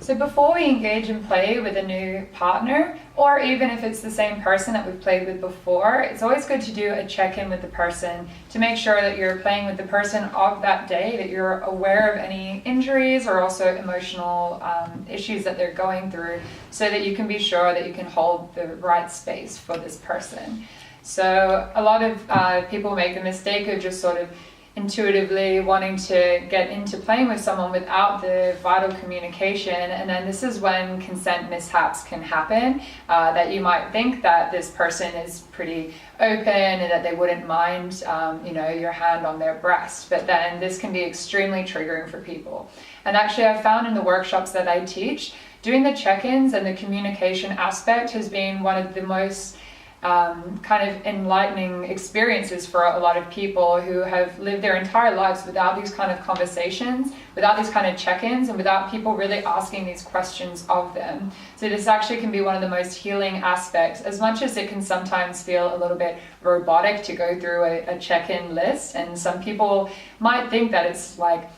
So before we engage in play with a new partner, or even if it's the same person that we've played with before, it's always good to do a check-in with the person to make sure that you're playing with the person of that day, that you're aware of any injuries or also emotional issues that they're going through, so that you can be sure that you can hold the right space for this person. So a lot of people make the mistake of just sort of intuitively wanting to get into playing with someone without the vital communication, and then this is when consent mishaps can happen, that you might think that this person is pretty open and that they wouldn't mind your hand on their breast, but then this can be extremely triggering for people. And actually I've found in the workshops that I teach, doing the check-ins and the communication aspect has been one of the most kind of enlightening experiences for a lot of people who have lived their entire lives without these kind of conversations, without these kind of check-ins, and without people really asking these questions of them. So this actually can be one of the most healing aspects, as much as it can sometimes feel a little bit robotic to go through a check-in list, and some people might think that it's like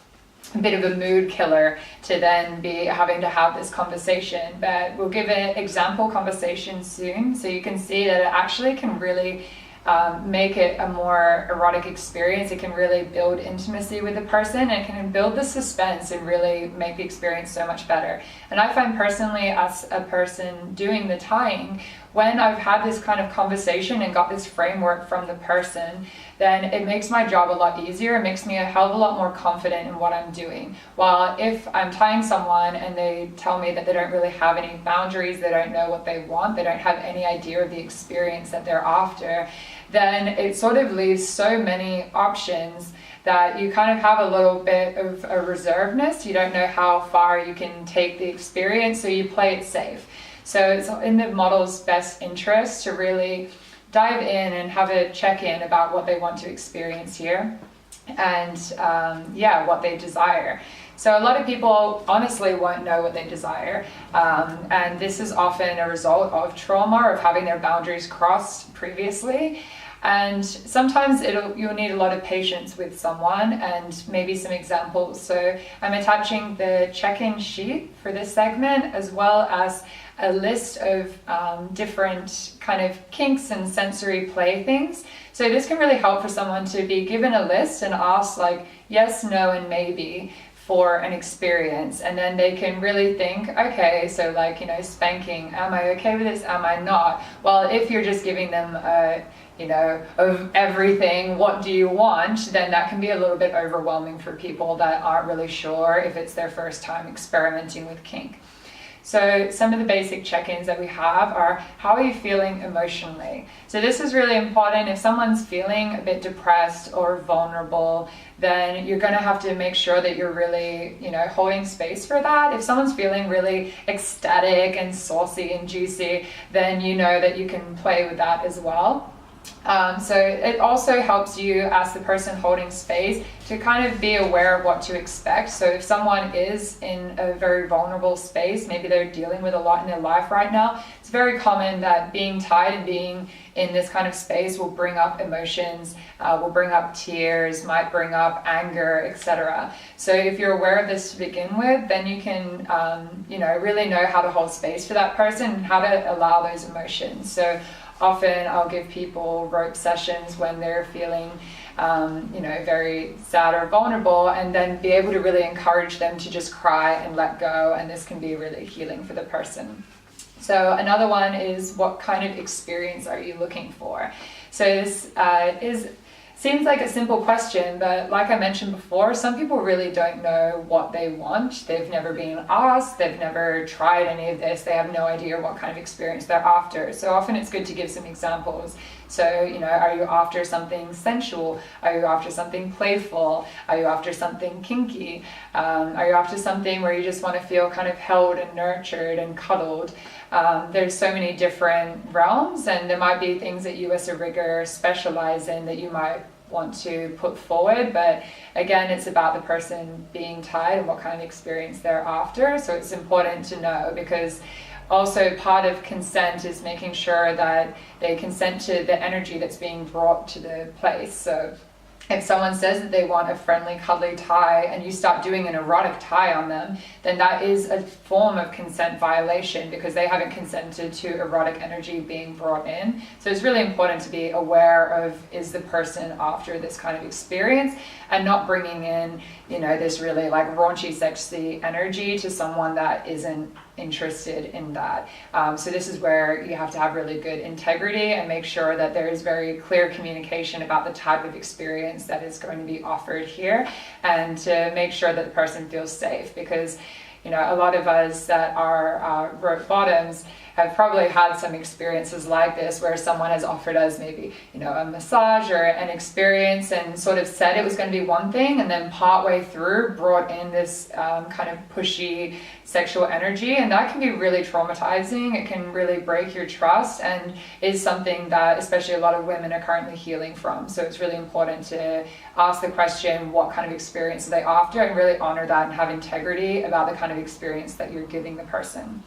a bit of a mood killer to then be having to have this conversation, but we'll give an example conversation soon so you can see that it actually can really make it a more erotic experience. It can really build intimacy with the person, and it can build the suspense and really make the experience so much better. And I find personally, as a person doing the tying, when I've had this kind of conversation and got this framework from the person, then it makes my job a lot easier. It makes me a hell of a lot more confident in what I'm doing. While if I'm tying someone and they tell me that they don't really have any boundaries, they don't know what they want, they don't have any idea of the experience that they're after, then it sort of leaves so many options that you kind of have a little bit of a reservedness. You don't know how far you can take the experience, so you play it safe. So it's in the model's best interest to really dive in and have a check-in about what they want to experience here, and what they desire. So a lot of people honestly won't know what they desire, and this is often a result of trauma or of having their boundaries crossed previously. And sometimes you'll need a lot of patience with someone, and maybe some examples. So I'm attaching the check-in sheet for this segment, as well as a list of different kind of kinks and sensory play things. So this can really help for someone to be given a list and ask like yes, no, and maybe for an experience, and then they can really think, okay, so like, spanking, am I okay with this, am I not? Well, if you're just giving them of everything, what do you want, then that can be a little bit overwhelming for people that aren't really sure if it's their first time experimenting with kink. So some of the basic check-ins that we have are, how are you feeling emotionally? So this is really important. If someone's feeling a bit depressed or vulnerable, then you're going to have to make sure that you're really, holding space for that. If someone's feeling really ecstatic and saucy and juicy, then you know that you can play with that as well. So it also helps you, as the person holding space, to kind of be aware of what to expect. So if someone is in a very vulnerable space, maybe they're dealing with a lot in their life right now, it's very common that being tied and being in this kind of space will bring up emotions, will bring up tears, might bring up anger, etc. So if you're aware of this to begin with, then you can really know how to hold space for that person and how to allow those emotions. So often I'll give people rope sessions when they're feeling very sad or vulnerable, and then be able to really encourage them to just cry and let go, and this can be really healing for the person. So another one is, what kind of experience are you looking for? So this seems like a simple question, but like I mentioned before, some people really don't know what they want. They've never been asked, they've never tried any of this, they have no idea what kind of experience they're after. So often it's good to give some examples. So, are you after something sensual? Are you after something playful? Are you after something kinky? Are you after something where you just want to feel kind of held and nurtured and cuddled? There's so many different realms, and there might be things that you as a rigger specialize in that you might want to put forward, but again, it's about the person being tied and what kind of experience they're after. So it's important to know, because also part of consent is making sure that they consent to the energy that's being brought to the place. So If someone says that they want a friendly, cuddly tie and you start doing an erotic tie on them, then that is a form of consent violation because they haven't consented to erotic energy being brought in. So it's really important to be aware of, is the person after this kind of experience, and not bringing in, you know, this really like raunchy, sexy energy to someone that isn't interested in that. So this is where you have to have really good integrity and make sure that there is very clear communication about the type of experience that is going to be offered here, and to make sure that the person feels safe, because you know, a lot of us that are rope bottoms have probably had some experiences like this where someone has offered us maybe, you know, a massage or an experience and sort of said it was going to be one thing, and then partway through brought in this kind of pushy sexual energy, and that can be really traumatizing. It can really break your trust, and is something that especially a lot of women are currently healing from. So it's really important to ask the question, what kind of experience are they after, and really honor that and have integrity about the kind of experience that you're giving the person.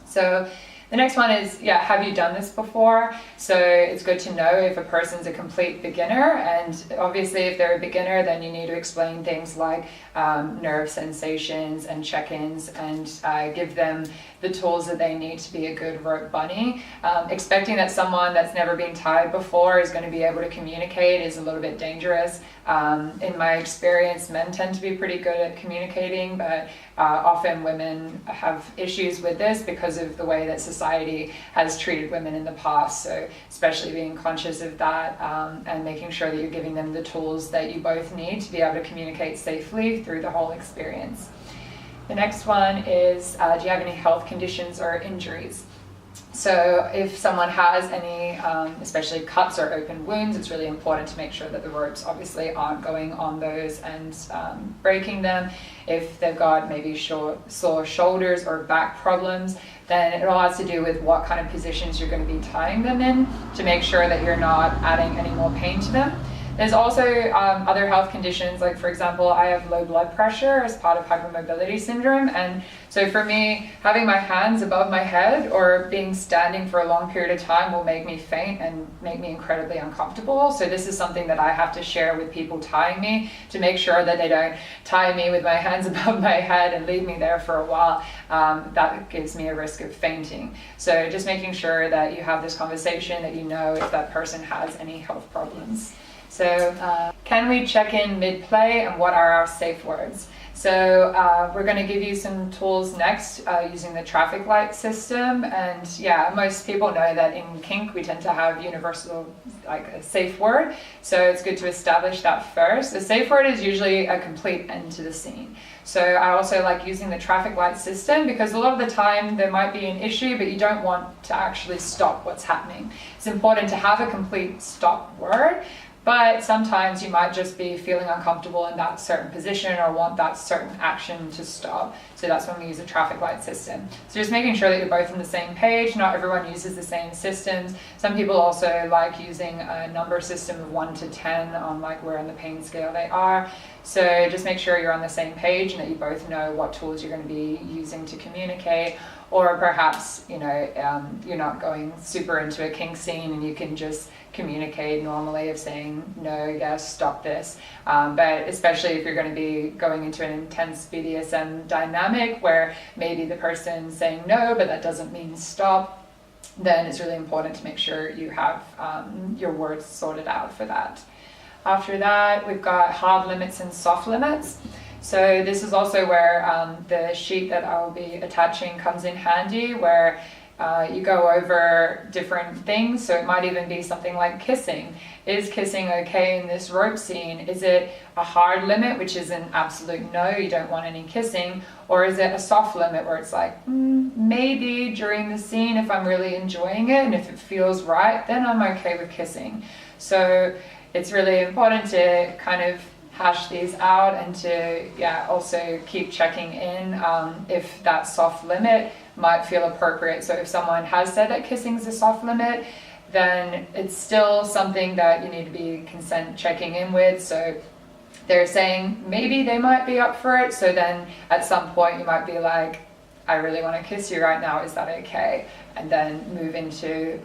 So the next one is, have you done this before? So it's good to know if a person's a complete beginner, and obviously if they're a beginner, then you need to explain things like nerve sensations and check-ins, and give them the tools that they need to be a good rope bunny. Expecting that someone that's never been tied before is going to be able to communicate is a little bit dangerous. In my experience, men tend to be pretty good at communicating, but often women have issues with this because of the way that society has treated women in the past. So especially being conscious of that, and making sure that you're giving them the tools that you both need to be able to communicate safely through the whole experience. The next one is, do you have any health conditions or injuries? So if someone has any, especially cuts or open wounds, it's really important to make sure that the ropes obviously aren't going on those and breaking them. If they've got maybe sore shoulders or back problems, then it all has to do with what kind of positions you're going to be tying them in to make sure that you're not adding any more pain to them. There's also other health conditions, like for example, I have low blood pressure as part of hypermobility syndrome, and so for me, having my hands above my head or being standing for a long period of time will make me faint and make me incredibly uncomfortable. So this is something that I have to share with people tying me, to make sure that they don't tie me with my hands above my head and leave me there for a while. That gives me a risk of fainting. So just making sure that you have this conversation, that you know if that person has any health problems. So can we check in mid-play, and what are our safe words? So we're going to give you some tools next using the traffic light system. And most people know that in kink we tend to have universal, like a safe word. So it's good to establish that first. The safe word is usually a complete end to the scene. So I also like using the traffic light system because a lot of the time there might be an issue, but you don't want to actually stop what's happening. It's important to have a complete stop word. But sometimes you might just be feeling uncomfortable in that certain position or want that certain action to stop. So that's when we use a traffic light system. So just making sure that you're both on the same page. Not everyone uses the same systems. Some people also like using a number system of 1 to 10 on like where on the pain scale they are. So just make sure you're on the same page and that you both know what tools you're going to be using to communicate. Or perhaps, you're not going super into a kink scene and you can just communicate normally of saying no, yes, stop this. But especially if you're going to be going into an intense BDSM dynamic where maybe the person's saying no, but that doesn't mean stop, then it's really important to make sure you have your words sorted out for that. After that, we've got hard limits and soft limits. So this is also where the sheet that I'll be attaching comes in handy, where you go over different things. So it might even be something like kissing. Is kissing okay in this rope scene? Is it a hard limit, which is an absolute no, you don't want any kissing? Or is it a soft limit where it's like, maybe during the scene, if I'm really enjoying it and if it feels right, then I'm okay with kissing. So it's really important to kind of hash these out and to also keep checking in if that soft limit might feel appropriate. So if someone has said that kissing is a soft limit, then it's still something that you need to be consent checking in with. So they're saying maybe they might be up for it, so then at some point you might be like, I really want to kiss you right now, is that okay? and then move into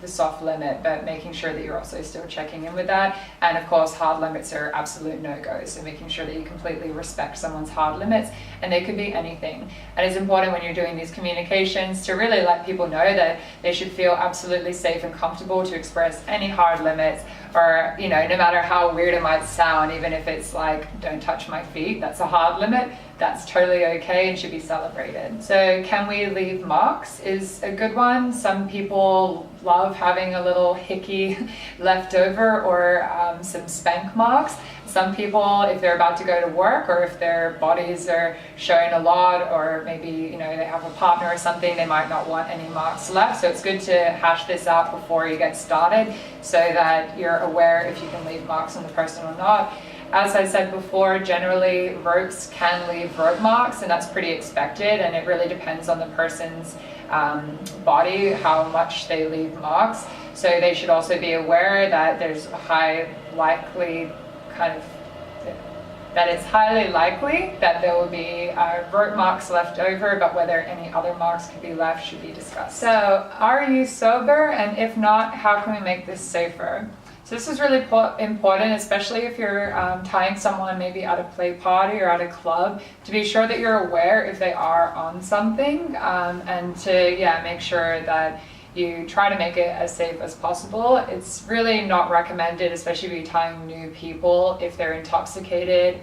the soft limit, but making sure that you're also still checking in with that. And of course, hard limits are absolute no-go, so making sure that you completely respect someone's hard limits, and they could be anything. And it's important when you're doing these communications to really let people know that they should feel absolutely safe and comfortable to express any hard limits, or, you know, no matter how weird it might sound, even if it's like, don't touch my feet, that's a hard limit, that's totally okay and should be celebrated. So can we leave marks is a good one. Some people love having a little hickey left over, or some spank marks. Some people, if they're about to go to work, or if their bodies are showing a lot, or maybe, you know, they have a partner or something, they might not want any marks left. So it's good to hash this out before you get started, so that you're aware if you can leave marks on the person or not. As I said before, generally ropes can leave rope marks, and that's pretty expected, and it really depends on the person's body, how much they leave marks. So they should also be aware that there's a that it's highly likely that there will be rope marks left over, but whether any other marks could be left should be discussed. So, are you sober? And if not, how can we make this safer? So this is really important, especially if you're tying someone maybe at a play party or at a club, to be sure that you're aware if they are on something, and to make sure that you try to make it as safe as possible. It's really not recommended, especially if you're tying new people, if they're intoxicated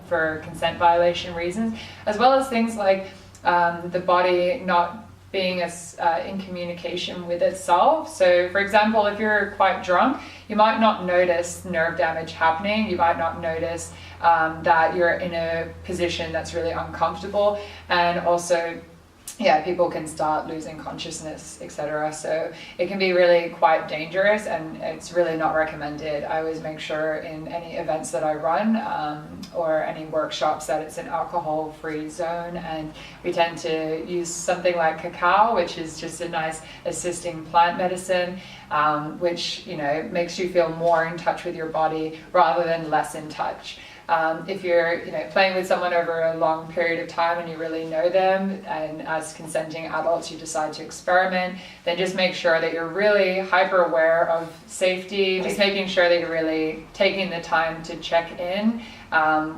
for consent violation reasons, as well as things like the body not being as in communication with itself. So for example, if you're quite drunk, you might not notice nerve damage happening. You might not notice that you're in a position that's really uncomfortable, and also people can start losing consciousness, etc. So it can be really quite dangerous, and it's really not recommended. I always make sure in any events that I run or any workshops that it's an alcohol-free zone, and we tend to use something like cacao, which is just a nice assisting plant medicine, which, you know, makes you feel more in touch with your body rather than less in touch. If you're, you know, playing with someone over a long period of time and you really know them, and as consenting adults you decide to experiment, then just make sure that you're really hyper aware of safety, just making sure that you're really taking the time to check in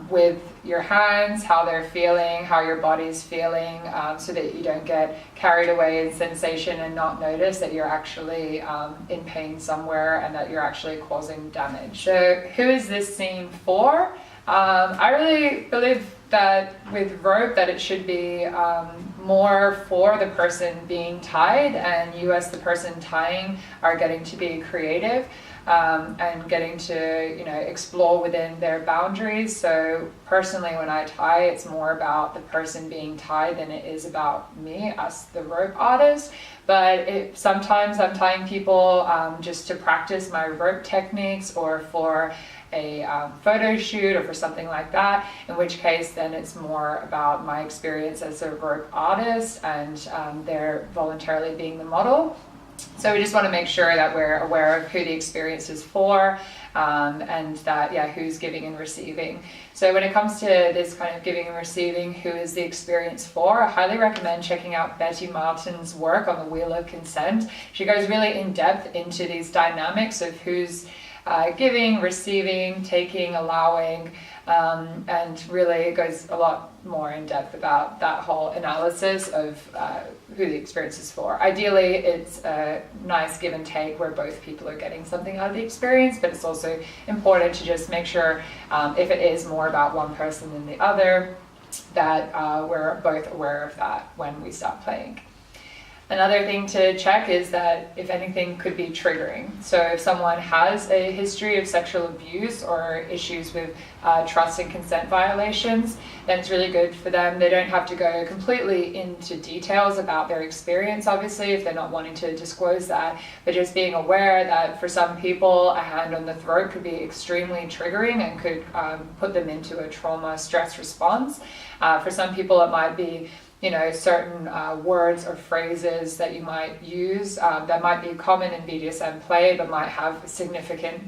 with your hands, how they're feeling, how your body's feeling, so that you don't get carried away in sensation and not notice that you're actually in pain somewhere and that you're actually causing damage. So who is this scene for? I really believe that with rope that it should be more for the person being tied, and you as the person tying are getting to be creative and getting to, you know, explore within their boundaries. So personally, when I tie, it's more about the person being tied than it is about me as the rope artist. But sometimes I'm tying people just to practice my rope techniques, or for a photo shoot, or for something like that, in which case then it's more about my experience as a rope artist, and they're voluntarily being the model. So we just want to make sure that we're aware of who the experience is for, and that, who's giving and receiving. So when it comes to this kind of giving and receiving, who is the experience for, I highly recommend checking out Betty Martin's work on the Wheel of Consent. She goes really in depth into these dynamics of who's giving, receiving, taking, allowing, and really goes a lot more in depth about that whole analysis of who the experience is for. Ideally, it's a nice give and take where both people are getting something out of the experience, but it's also important to just make sure, if it is more about one person than the other, that we're both aware of that when we start playing. Another thing to check is that if anything could be triggering. So if someone has a history of sexual abuse or issues with trust and consent violations, then it's really good for them. They don't have to go completely into details about their experience, obviously, if they're not wanting to disclose that, but just being aware that for some people, a hand on the throat could be extremely triggering and could put them into a trauma stress response. For some people, it might be, you know, certain words or phrases that you might use that might be common in BDSM play, but might have significant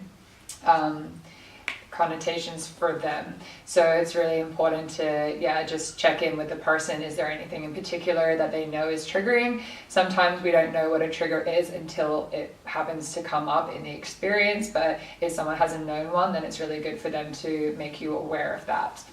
connotations for them. So it's really important to, just check in with the person. Is there anything in particular that they know is triggering? Sometimes we don't know what a trigger is until it happens to come up in the experience, but if someone hasn't known one, then it's really good for them to make you aware of that.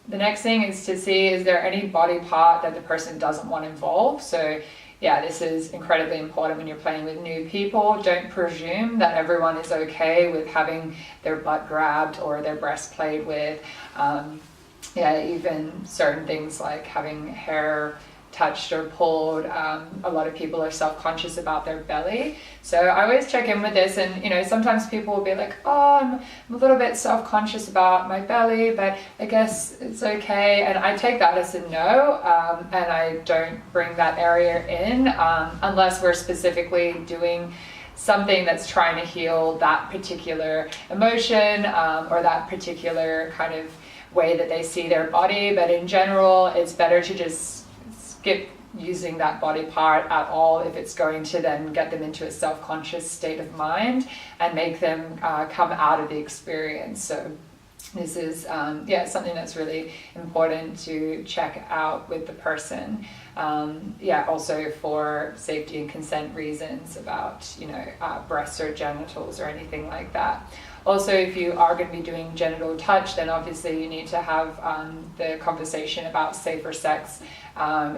The next thing is to see, is there any body part that the person doesn't want involved? So this is incredibly important when you're playing with new people. Don't presume that everyone is okay with having their butt grabbed or their breast played with. Even certain things like having hair touched or pulled. A lot of people are self-conscious about their belly. So I always check in with this, and sometimes people will be like, oh, I'm a little bit self-conscious about my belly, but I guess it's okay. And I take that as a no, and I don't bring that area in unless we're specifically doing something that's trying to heal that particular emotion or that particular kind of way that they see their body. But in general, it's better to just skip using that body part at all if it's going to then get them into a self-conscious state of mind and make them come out of the experience. So this is something that's really important to check out with the person. Also for safety and consent reasons about breasts or genitals or anything like that. Also, if you are going to be doing genital touch, then obviously you need to have the conversation about safer sex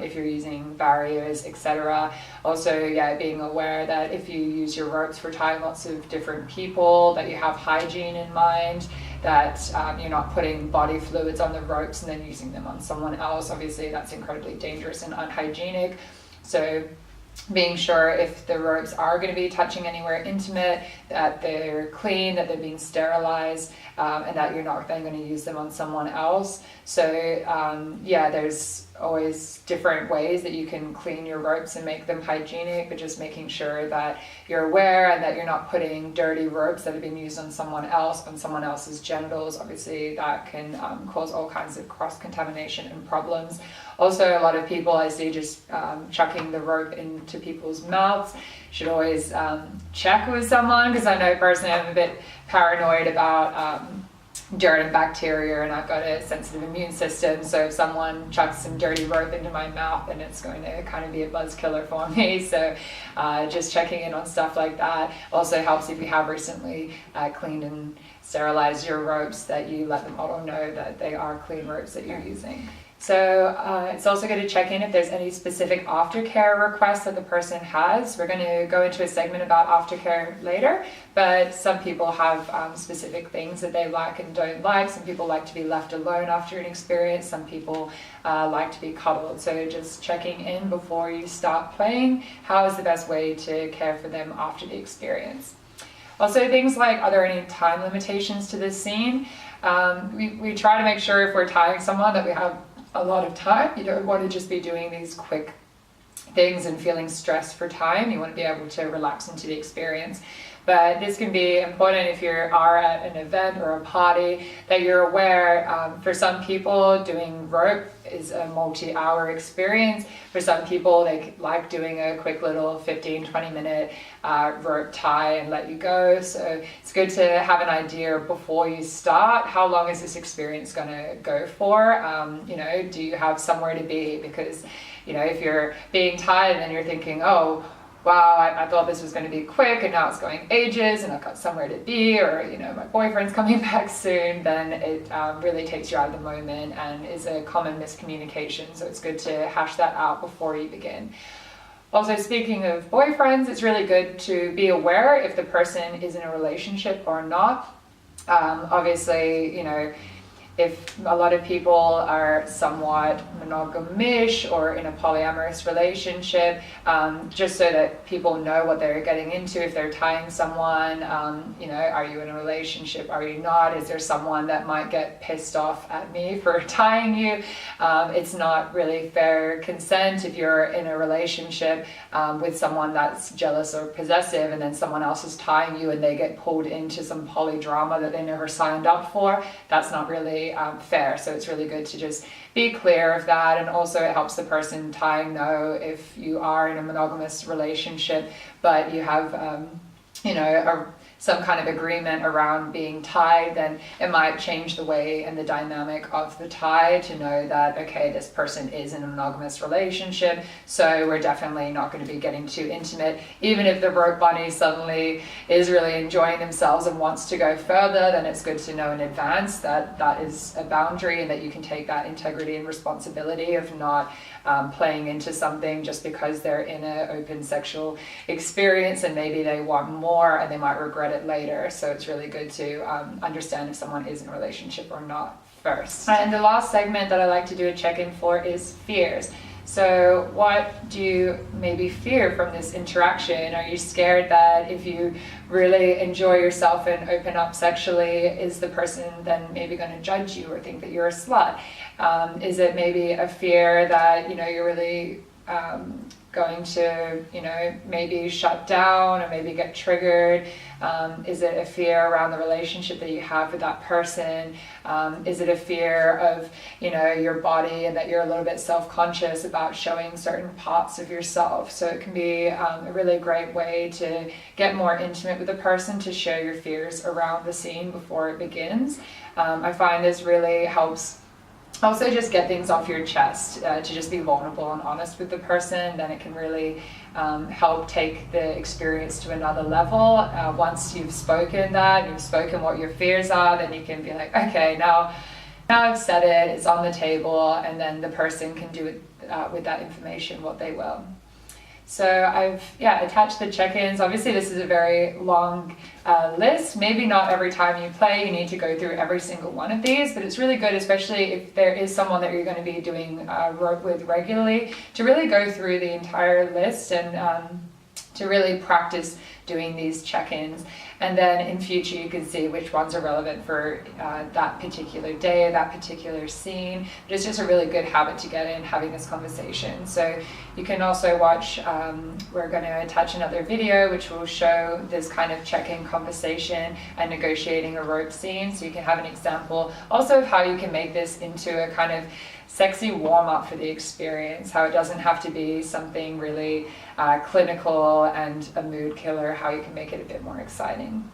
if you're using barriers, etc. Also, being aware that if you use your ropes for tying lots of different people, that you have hygiene in mind, that you're not putting body fluids on the ropes and then using them on someone else. Obviously, that's incredibly dangerous and unhygienic. So being sure if the ropes are going to be touching anywhere intimate, that they're clean, that they're being sterilized, and that you're not then going to use them on someone else. So there's always different ways that you can clean your ropes and make them hygienic, but just making sure that you're aware and that you're not putting dirty ropes that have been used on someone else on someone else's genitals. Obviously that can cause all kinds of cross-contamination and problems. Also, a lot of people I see just chucking the rope into people's mouths. Should always check with someone, because I know personally I'm a bit paranoid about dirt and bacteria, and I've got a sensitive immune system, so if someone chucks some dirty rope into my mouth, then it's going to kind of be a buzz killer for me. So just checking in on stuff like that. Also helps if you have recently cleaned and sterilized your ropes, that you let the model know that they are clean ropes that you're using. So it's also good to check in if there's any specific aftercare requests that the person has. We're going to go into a segment about aftercare later, but some people have specific things that they like and don't like. Some people like to be left alone after an experience. Some people like to be cuddled. So just checking in before you start playing, how is the best way to care for them after the experience. Also, things like, are there any time limitations to this scene? We try to make sure if we're tying someone that we have a lot of time. You don't want to just be doing these quick things and feeling stressed for time. You want to be able to relax into the experience. But this can be important if you are at an event or a party, that you're aware. For some people, doing rope is a multi-hour experience. For some people, they like doing a quick little 15-20 minute rope tie and let you go. So it's good to have an idea before you start. How long is this experience going to go for? Do you have somewhere to be? Because if you're being tied and then you're thinking, oh, wow, I thought this was going to be quick and now it's going ages and I've got somewhere to be, or my boyfriend's coming back soon, then it really takes you out of the moment and is a common miscommunication. So it's good to hash that out before you begin. Also, speaking of boyfriends, it's really good to be aware if the person is in a relationship or not. Obviously, if a lot of people are somewhat monogamish or in a polyamorous relationship, just so that people know what they're getting into if they're tying someone. Are you in a relationship? Are you not? Is there someone that might get pissed off at me for tying you? It's not really fair consent if you're in a relationship with someone that's jealous or possessive, and then someone else is tying you and they get pulled into some poly drama that they never signed up for. That's not really fair. So it's really good to just be clear of that, and also it helps the person tying know if you are in a monogamous relationship but you have some kind of agreement around being tied, then it might change the way and the dynamic of the tie to know that, okay, this person is in a monogamous relationship, so we're definitely not going to be getting too intimate. Even if the rope bunny suddenly is really enjoying themselves and wants to go further, then it's good to know in advance that that is a boundary, and that you can take that integrity and responsibility of not playing into something just because they're in an open sexual experience and maybe they want more and they might regret it later. So it's really good to understand if someone is in a relationship or not first. And the last segment that I like to do a check-in for is fears. So what do you maybe fear from this interaction? Are you scared that if you really enjoy yourself and open up sexually, is the person then maybe going to judge you or think that you're a slut? Is it maybe a fear that, you're really going to, maybe shut down or maybe get triggered? Is it a fear around the relationship that you have with that person? Is it a fear of, your body and that you're a little bit self-conscious about showing certain parts of yourself? So it can be a really great way to get more intimate with a person, to share your fears around the scene before it begins. I find this really helps also just get things off your chest, to just be vulnerable and honest with the person. Then it can really help take the experience to another level. Once you've spoken that, you've spoken what your fears are, then you can be like, okay, now I've said it, it's on the table, and then the person can do with that information what they will. So I've attached the check-ins. Obviously this is a very long list. Maybe not every time you play you need to go through every single one of these, but it's really good, especially if there is someone that you're going to be doing rope with regularly, to really go through the entire list and to really practice doing these check-ins. And then in future you can see which ones are relevant for that particular day, that particular scene. But it's just a really good habit to get in, having this conversation. So you can also watch, we're going to attach another video which will show this kind of check-in conversation and negotiating a rope scene, so you can have an example also of how you can make this into a kind of sexy warm-up for the experience, how it doesn't have to be something really clinical and a mood killer, how you can make it a bit more exciting.